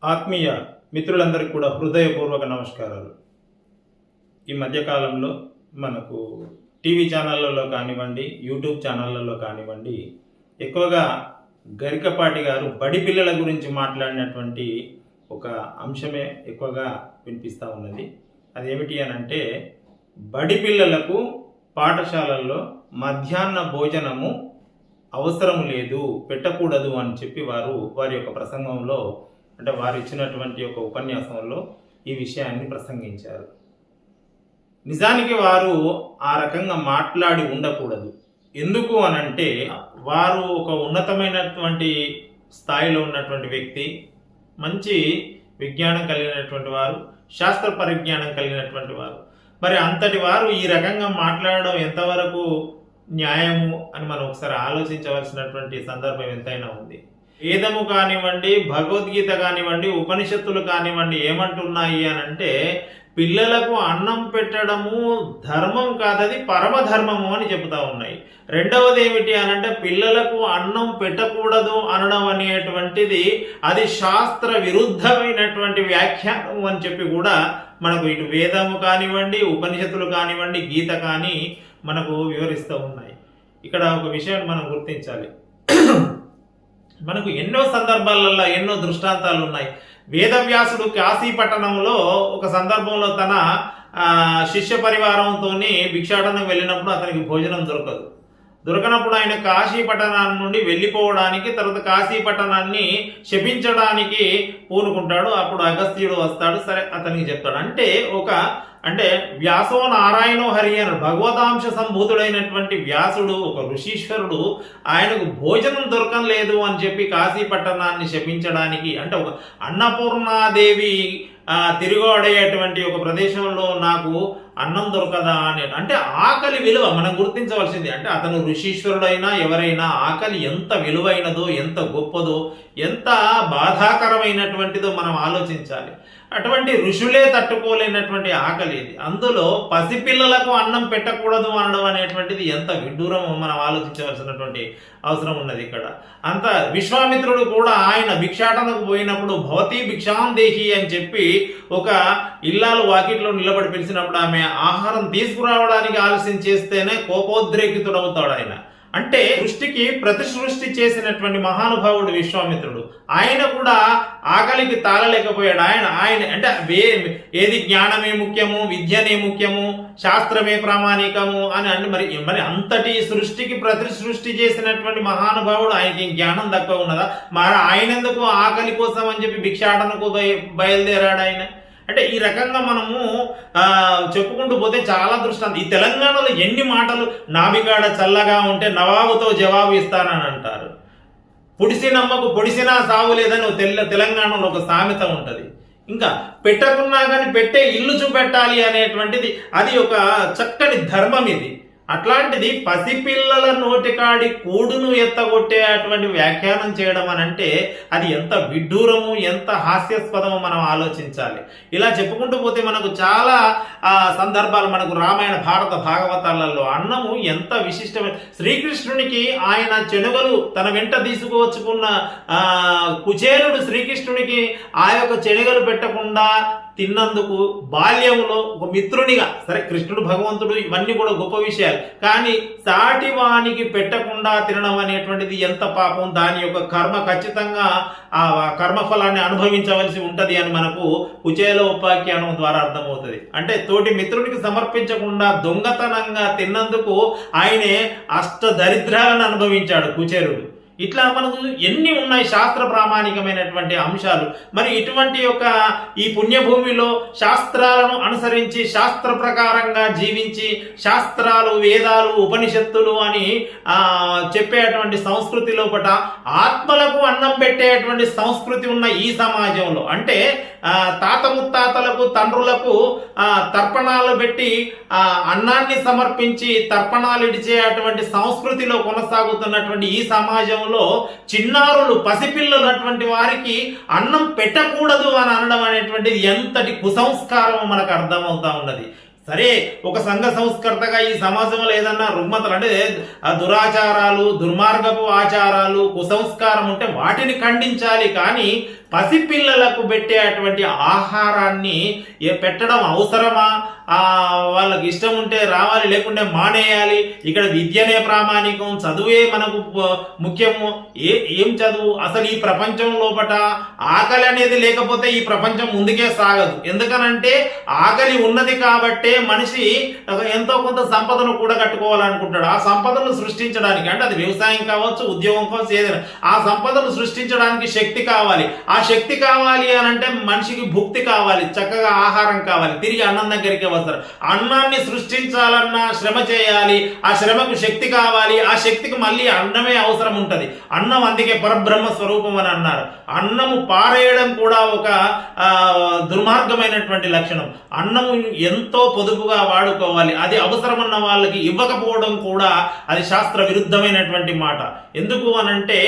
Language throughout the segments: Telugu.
ఆత్మీయ మిత్రులందరికీ కూడా హృదయపూర్వక నమస్కారాలు. ఈ మధ్యకాలంలో మనకు టీవీ ఛానళ్ళలో కానివ్వండి, యూట్యూబ్ ఛానళ్ళలో కానివ్వండి, ఎక్కువగా గరికపాటి గారు బడి పిల్లల గురించి మాట్లాడినటువంటి ఒక అంశమే ఎక్కువగా వినిపిస్తూ ఉన్నది. అదేమిటి అని అంటే, బడి పిల్లలకు పాఠశాలల్లో మధ్యాహ్న భోజనము అవసరం లేదు, పెట్టకూడదు అని చెప్పి వారి యొక్క ప్రసంగంలో, అంటే వారు ఇచ్చినటువంటి ఒక ఉపన్యాసంలో ఈ విషయాన్ని ప్రసంగించారు. నిజానికి వారు ఆ రకంగా మాట్లాడి ఉండకూడదు. ఎందుకు అనంటే, వారు ఒక ఉన్నతమైనటువంటి స్థాయిలో ఉన్నటువంటి వ్యక్తి, మంచి విజ్ఞానం కలిగినటువంటి వారు, శాస్త్ర పరిజ్ఞానం కలిగినటువంటి వారు. మరి అంతటి వారు ఈ రకంగా మాట్లాడడం ఎంతవరకు న్యాయము అని మనం ఒకసారి ఆలోచించవలసినటువంటి సందర్భం ఎంతైనా ఉంది. వేదము కానివ్వండి, భగవద్గీత కానివ్వండి, ఉపనిషత్తులు కానివ్వండి ఏమంటున్నాయి అని అంటే, పిల్లలకు అన్నం పెట్టడము ధర్మం కాదది పరమధర్మము అని చెబుతా ఉన్నాయి. రెండవది ఏమిటి అనంటే, పిల్లలకు అన్నం పెట్టకూడదు అనడం అనేటువంటిది అది శాస్త్ర విరుద్ధమైనటువంటి వ్యాఖ్యానం అని చెప్పి కూడా మనకు ఇటు వేదము కానివ్వండి, ఉపనిషత్తులు కానివ్వండి, గీత కానీ మనకు వివరిస్తూ ఉన్నాయి. ఇక్కడ ఒక విషయాన్ని మనం గుర్తించాలి. మనకు ఎన్నో సందర్భాలలో ఎన్నో దృష్టాంతాలు ఉన్నాయి. వేదవ్యాసుడు కాశీ పట్టణంలో ఒక సందర్భంలో తన శిష్య పరివారంతో భిక్షాటనకు వెళ్ళినప్పుడు అతనికి భోజనం దొరకనప్పుడు ఆయన కాశీ పట్టణాన్ని నుండి వెళ్ళిపోవడానికి, తర్వాత కాశీ పట్టణాన్ని శపించడానికి పూనుకుంటాడు. అప్పుడు అగస్త్యుడు వస్తాడు. సరే, అతనికి చెప్తాడు. అంటే వ్యాసో నారాయణో హరి అని భగవతాంశ సంభూతుడైనటువంటి వ్యాసుడు, ఒక ఋషీశ్వరుడు, ఆయనకు భోజనం దొరకలేదు అని చెప్పి కాశీ పట్టణాన్ని శపించడానికి, అంటే ఒక అన్నపూర్ణాదేవి తిరుగాడేటువంటి ఒక ప్రదేశంలో నాకు అన్నం దొరకదా అని, అంటే ఆకలి విలువ మనం గుర్తించవలసింది. అంటే అతను ఋషీశ్వరుడైనా ఎవరైనా ఆకలి ఎంత విలువైనదో, ఎంత గొప్పదో, ఎంత బాధాకరమైనటువంటిదో మనం ఆలోచించాలి. అటువంటి ఋషులే తట్టుకోలేనటువంటి ఆకలి ఇది. అందులో పసిపిల్లలకు అన్నం పెట్టకూడదు అనడం అనేటువంటిది ఎంత విడ్డూరమో మనం ఆలోచించవలసినటువంటి అవసరం ఉన్నది. ఇక్కడ అంత విశ్వామిత్రుడు కూడా ఆయన భిక్షాటనకు పోయినప్పుడు భవతి భిక్షాందేహి అని చెప్పి ఒక ఇల్లాలు వాకిట్లో నిలబడి పిలిచినప్పుడు ఆమె ఆహారం తీసుకురావడానికి ఆలస్యం చేస్తేనే కోపోద్రేకితుడవుతాడు ఆయన. అంటే సృష్టికి ప్రతి సృష్టి చేసినటువంటి మహానుభావుడు విశ్వామిత్రుడు. ఆయన కూడా ఆకలికి తాళలేకపోయాడు. ఆయన అంటే ఏది జ్ఞానమే ముఖ్యము, విద్యనే ముఖ్యము, శాస్త్రమే ప్రామాణికము అని మరి అంతటి సృష్టికి ప్రతి సృష్టి చేసినటువంటి మహానుభావుడు ఆయనకి జ్ఞానం తక్కువ ఉన్నదా? మరి ఆయన ఎందుకు ఆకలి కోసం అని చెప్పి భిక్షాటనకు బయలుదేరాడు ఆయన? అంటే ఈ రకంగా మనము చెప్పుకుంటూ పోతే చాలా దృష్టాంతం. ఈ తెలంగాణలో ఎన్ని మాటలు, నాభికాడ చల్లగా ఉంటే నవాబుతో జవాబు ఇస్తానని అంటారు. పుడిసినమ్మకు పొడిసినా సావు లేదని తెలంగాణలో ఒక సామెత ఉంటుంది. ఇంకా పెట్టకున్నా కానీ పెట్టే ఇల్లు చూపెట్టాలి అనేటువంటిది అది ఒక చక్కని ధర్మం ఇది. అట్లాంటిది పసిపిల్లల నోటికాడి కూడును ఎత్తగొట్టే అటువంటి వ్యాఖ్యానం చేయడం అనంటే అది ఎంత విడ్డూరము, ఎంత హాస్యాస్పదమో మనం ఆలోచించాలి. ఇలా చెప్పుకుంటూ పోతే మనకు చాలా సందర్భాలు, మనకు రామాయణ భారత భాగవతాలలో అన్నము ఎంత విశిష్టమైన, శ్రీకృష్ణునికి ఆయన చెనుగలు తన వెంట తీసుకువచ్చుకున్న కుచేలుడు శ్రీకృష్ణునికి ఆ యొక్క చెనుగలు పెట్టకుండా తిన్నందుకు బాల్యంలో ఒక మిత్రునిగా, సరే కృష్ణుడు భగవంతుడు ఇవన్నీ కూడా గొప్ప విషయాలు, కానీ సాటివానికి పెట్టకుండా తినడం అనేటువంటిది ఎంత పాపం. దాని యొక్క కర్మ ఖచ్చితంగా ఆ కర్మఫలాన్ని అనుభవించవలసి ఉంటది అని మనకు కుచేల ఉపాఖ్యానం ద్వారా అర్థమవుతుంది. అంటే తోటి మిత్రునికి సమర్పించకుండా దొంగతనంగా తిన్నందుకు ఆయనే అష్ట దరిద్రాలను అనుభవించాడు కుచేలుడు. ఇట్లా మనకు ఎన్ని ఉన్నాయి శాస్త్ర ప్రామాణికమైనటువంటి అంశాలు. మరి ఇటువంటి యొక్క ఈ పుణ్యభూమిలో శాస్త్రాలను అనుసరించి శాస్త్ర ప్రకారంగా జీవించి శాస్త్రాలు, వేదాలు, ఉపనిషత్తులు అని చెప్పేటువంటి సంస్కృతి లోపల ఆత్మలకు అన్నం పెట్టేటువంటి సంస్కృతి ఉన్న ఈ సమాజంలో, అంటే తాత ముత్తాతలకు, తండ్రులకు తర్పణాలు పెట్టి అన్నాన్ని సమర్పించి తర్పణాలు ఇడిచే అటువంటి సంస్కృతిలో కొనసాగుతున్నటువంటి ఈ సమాజంలో చిన్నారులు, పసిపిల్లలు అటువంటి వారికి అన్నం పెట్టకూడదు అని అనడం అనేటువంటిది ఎంతటి కుసంస్కారం మనకు అర్థమవుతా ఉన్నది. సరే, ఒక సంఘ సంస్కర్తగా ఈ సమాజంలో ఏదన్నా రుగ్మతలు అంటే దురాచారాలు, దుర్మార్గపు ఆచారాలు, కుసంస్కారం ఉంటే వాటిని ఖండించాలి. కానీ పసిపిల్లలకు పెట్టేటువంటి ఆహారాన్ని పెట్టడం అవసరమా? వాళ్ళకి ఇష్టం ఉంటే రావాలి, లేకుంటే మానేయాలి. ఇక్కడ విద్యనే ప్రామాణికం, చదువే మనకు ముఖ్యము. ఏం చదువు? అసలు ఈ ప్రపంచం లోపట ఆకలి అనేది లేకపోతే ఈ ప్రపంచం ముందుకే సాగదు. ఎందుకనంటే ఆకలి ఉన్నది కాబట్టే మనిషి ఎంతో కొంత సంపదను కూడా కట్టుకోవాలనుకుంటాడు. ఆ సంపదను సృష్టించడానికి, అంటే అది వ్యవసాయం కావచ్చు, ఉద్యోగం కావచ్చు, ఏదైనా ఆ సంపదను సృష్టించడానికి శక్తి కావాలి. ఆ శక్తి కావాలి అని అంటే మనిషికి భుక్తి కావాలి, చక్కగా ఆహారం కావాలి, తిరిగి అన్నం దగ్గరికి వస్తారు. అన్నాన్ని సృష్టించాలన్నా శ్రమ చేయాలి, ఆ శ్రమకు శక్తి కావాలి, ఆ శక్తికి మళ్ళీ అన్నమే అవసరం ఉంటది. అన్నం అందుకే పరబ్రహ్మ స్వరూపం అని అన్నారు. అన్నము పారేయడం కూడా ఒక దుర్మార్గమైనటువంటి లక్షణం. అన్నము ఎంతో పొదుపుగా వాడుకోవాలి, అది అవసరమన్న వాళ్ళకి ఇవ్వకపోవడం కూడా అది శాస్త్ర విరుద్ధమైనటువంటి మాట. ఎందుకు అనంటే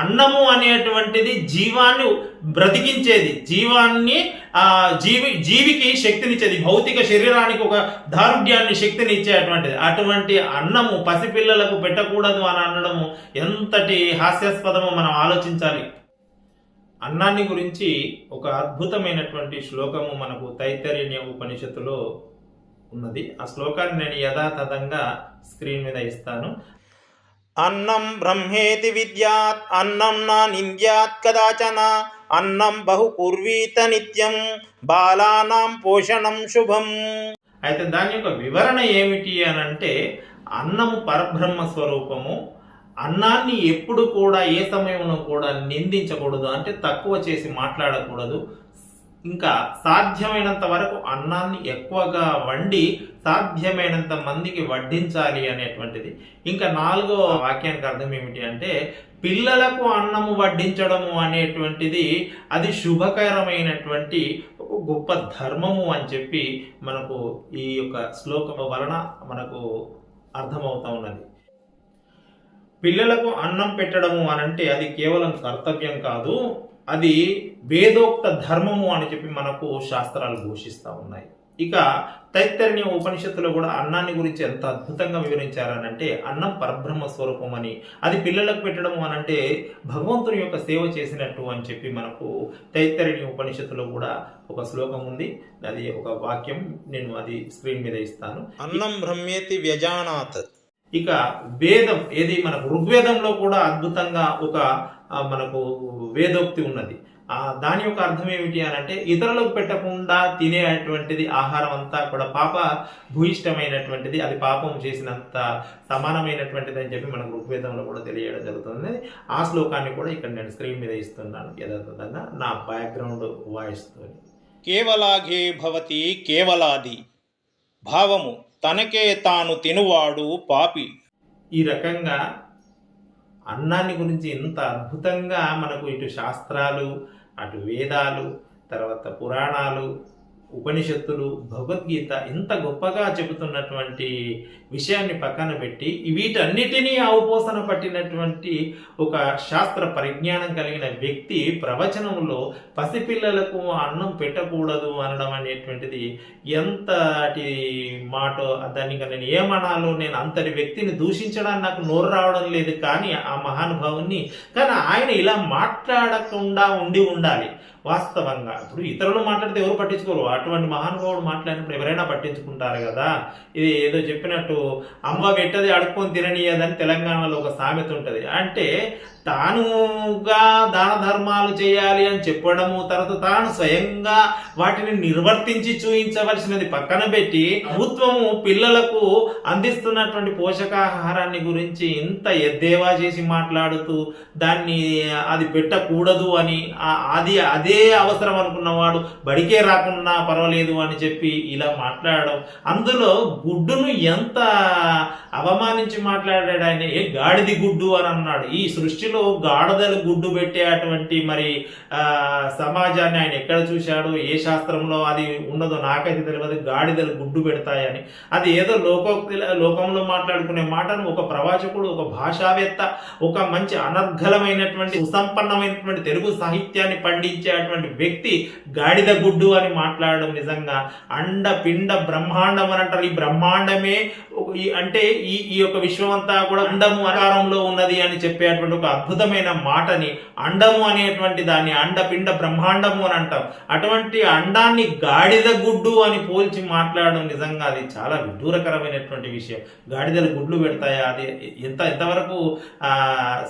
అన్నము అనేటువంటిది జీవాన్ని బ్రతికించేది, జీవాన్ని జీవికి శక్తినిచ్చేది, భౌతిక శరీరానికి ఒక దారుఢ్యాన్ని, శక్తిని ఇచ్చేటువంటిది. అటువంటి అన్నము పసిపిల్లలకు పెట్టకూడదు అని అనడము ఎంతటి హాస్యాస్పదమో మనం ఆలోచించాలి. అన్నాన్ని గురించి ఒక అద్భుతమైనటువంటి శ్లోకము మనకు తైత్తరీయ ఉపనిషత్తులో ఉన్నది. ఆ శ్లోకాన్ని నేను యథాతథంగా స్క్రీన్ మీద ఇస్తాను. అన్నం బ్రహ్మేతి విద్యాత్ అన్నం నా నింద్యాత్ కదాచన అన్నం బహు కుర్వీత నిత్యం బాలానాం పోషణం శుభం. అయితే దాని యొక్క వివరణ ఏమిటి అని అంటే, అన్నము పరబ్రహ్మ స్వరూపము. అన్నాన్ని ఎప్పుడు కూడా ఏ సమయంలో కూడా నిందించకూడదు, అంటే తక్కువ చేసి మాట్లాడకూడదు. ఇంకా సాధ్యమైనంత వరకు అన్నాన్ని ఎక్కువగా వండి సాధ్యమైనంత మందికి వడ్డించాలి అనేటువంటిది. ఇంకా 4వ వాక్యానికి అర్థం ఏమిటి అంటే, పిల్లలకు అన్నము వడ్డించడము అనేటువంటిది అది శుభకరమైనటువంటి గొప్ప ధర్మము అని చెప్పి మనకు ఈ యొక్క శ్లోకం వలన మనకు అర్థమవుతా ఉన్నది. పిల్లలకు అన్నం పెట్టడము అనంటే అది కేవలం కర్తవ్యం కాదు, అది వేదోక్త ధర్మము అని చెప్పి మనకు శాస్త్రాలు ఘోషిస్తూ ఉన్నాయి. ఇక తైత్తరీయ ఉపనిషత్తులో కూడా అన్నాన్ని గురించి ఎంత అద్భుతంగా వివరించారనంటే, అన్నం పరబ్రహ్మ స్వరూపం అని, అది పిల్లలకు పెట్టడం అనంటే భగవంతుని యొక్క సేవ చేసినట్టు అని చెప్పి మనకు తైత్తరీయ ఉపనిషత్తులో కూడా ఒక శ్లోకం ఉంది. అది ఒక వాక్యం, నేను అది స్క్రీన్ మీద ఇస్తాను. అన్నం బ్రహ్మేతి వ్యజానాత్. ఇక వేదం ఏది, మనకు ఋగ్వేదంలో కూడా అద్భుతంగా ఒక మనకు వేదోక్తి ఉన్నది. దాని యొక్క అర్థం ఏమిటి అని అంటే, ఇతరులకు పెట్టకుండా తినేటువంటిది ఆహారం అంతా కూడా పాప భూయిష్టమైనటువంటిది, అది పాపం చేసినంత సమానమైనటువంటిది అని చెప్పి మనకు ఋగ్వేదంలో కూడా తెలియడం జరుగుతుంది. ఆ శ్లోకాన్ని కూడా ఇక్కడ నేను స్క్రీన్ మీద ఇస్తున్నాను యథాతథంగా నా బ్యాక్గ్రౌండ్ వాయిస్తో. కేవలాఘే భవతి కేవలాది భావము తనకే తాను తినువాడు పాపి. ఈ రకంగా అన్నాన్ని గురించి ఎంత అద్భుతంగా మనకు ఇటు శాస్త్రాలు, అటు వేదాలు, తర్వాత పురాణాలు, ఉపనిషత్తులు, భగవద్గీత ఇంత గొప్పగా చెబుతున్నటువంటి విషయాన్ని పక్కన పెట్టి వీటన్నిటినీ అవపోసన పట్టినటువంటి ఒక శాస్త్ర పరిజ్ఞానం కలిగిన వ్యక్తి ప్రవచనంలో పసిపిల్లలకు అన్నం పెట్టకూడదు అనడం అనేటువంటిది ఎంతటి మాట. దాన్ని నేను ఏమనాలో, నేను అంతటి వ్యక్తిని దూషించడానికి నాకు నోరు రావడం లేదు, కానీ ఆ మహానుభావుని, కానీ ఆయన ఇలా మాట్లాడకుండా ఉండాలి. వాస్తవంగా ఇప్పుడు ఇతరులు మాట్లాడితే ఎవరు పట్టించుకోరు, అటువంటి మహానుభావుడు మాట్లాడినప్పుడు ఎవరైనా పట్టించుకుంటారు కదా. ఇది ఏదో చెప్పినట్టు అమ్మ పెట్టది అడుక్కొని తిననీయదని తెలంగాణలో ఒక సామెత ఉంటుంది. అంటే తానుగా దాన ధర్మాలు చేయాలి అని చెప్పడము, తర్వాత తాను స్వయంగా వాటిని నిర్వర్తించి చూయించవలసినది పక్కన పెట్టి ప్రభుత్వము పిల్లలకు అందిస్తున్నటువంటి పోషకాహారాన్ని గురించి ఇంత ఎద్దేవా చేసి మాట్లాడుతూ దాన్ని అది పెట్టకూడదు అని, అదే అవసరం అనుకున్నవాడు బడికే రాకుండా పర్వాలేదు అని చెప్పి ఇలా మాట్లాడడం, అందులో గుడ్డును ఎంత అవమానించి మాట్లాడాడు ఆయన. ఏ గాడిది గుడ్డు అని అన్నాడు. ఈ సృష్టిలో గాడిదలు గుడ్డు పెట్టేటువంటి మరి సమాజాన్ని ఆయన ఎక్కడ చూశాడు, ఏ శాస్త్రంలో అది ఉన్నదో నాకైతే తెలియదు. గాడిదలు గుడ్డు పెడతాయని అది ఏదో లోకంలో మాట్లాడుకునే మాటను ఒక ప్రవాచకుడు, ఒక భాషావేత్త, ఒక మంచి అనర్ఘలమైనటువంటి సుసంపన్నమైనటువంటి తెలుగు సాహిత్యాన్ని పండించేటువంటి వ్యక్తి గాడిద గుడ్డు అని మాట్లాడడం నిజంగా అండ పిండ బ్రహ్మాండం అని అంటారు. ఈ బ్రహ్మాండమే అంటే ఈ యొక్క విశ్వం అంతా కూడా అండము ఆకారంలో ఉన్నది అని చెప్పేటువంటి ఒక అద్భుతమైన మాటని, అండము అనేటువంటి దాన్ని అండపిండ బ్రహ్మాండము అని అంటాం. అటువంటి అండాన్ని గాడిద గుడ్డు అని పోల్చి మాట్లాడడం నిజంగా అది చాలా విడ్డూరకరమైనటువంటి విషయం. గాడిదలు గుడ్లు పెడతాయా? అది ఎంతవరకు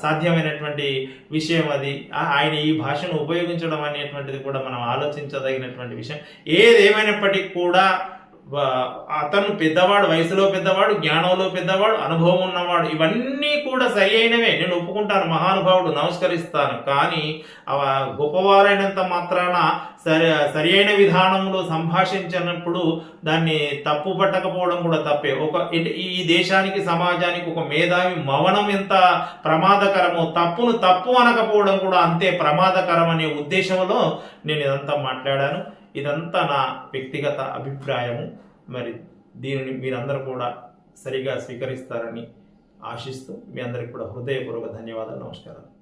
సాధ్యమైనటువంటి విషయం అది. ఆయన ఈ భాషను ఉపయోగించడం అనేటువంటిది కూడా మనం ఆలోచించదగినటువంటి విషయం. ఏదేమైనప్పటికీ కూడా అతను పెద్దవాడు, వయసులో పెద్దవాడు, జ్ఞానంలో పెద్దవాడు, అనుభవం ఉన్నవాడు, ఇవన్నీ కూడా సరి అయినవే, నేను ఒప్పుకుంటాను. మహానుభావుడు, నమస్కరిస్తాను. కానీ గొప్పవారైనంత మాత్రాన సరి అయిన విధానంలో సంభాషించినప్పుడు దాన్ని తప్పు పట్టకపోవడం కూడా తప్పే. ఈ దేశానికి, సమాజానికి ఒక మేధావి మౌనం ఎంత ప్రమాదకరమో, తప్పును తప్పు అనకపోవడం కూడా అంతే ప్రమాదకరం అనే ఉద్దేశంలో నేను ఇదంతా మాట్లాడాను. ఇదంతా నా వ్యక్తిగత అభిప్రాయము. మరి దీనిని మీరందరూ కూడా సరిగా స్వీకరిస్తారని ఆశిస్తూ మీ అందరికీ కూడా హృదయపూర్వక ధన్యవాదాలు. నమస్కారం.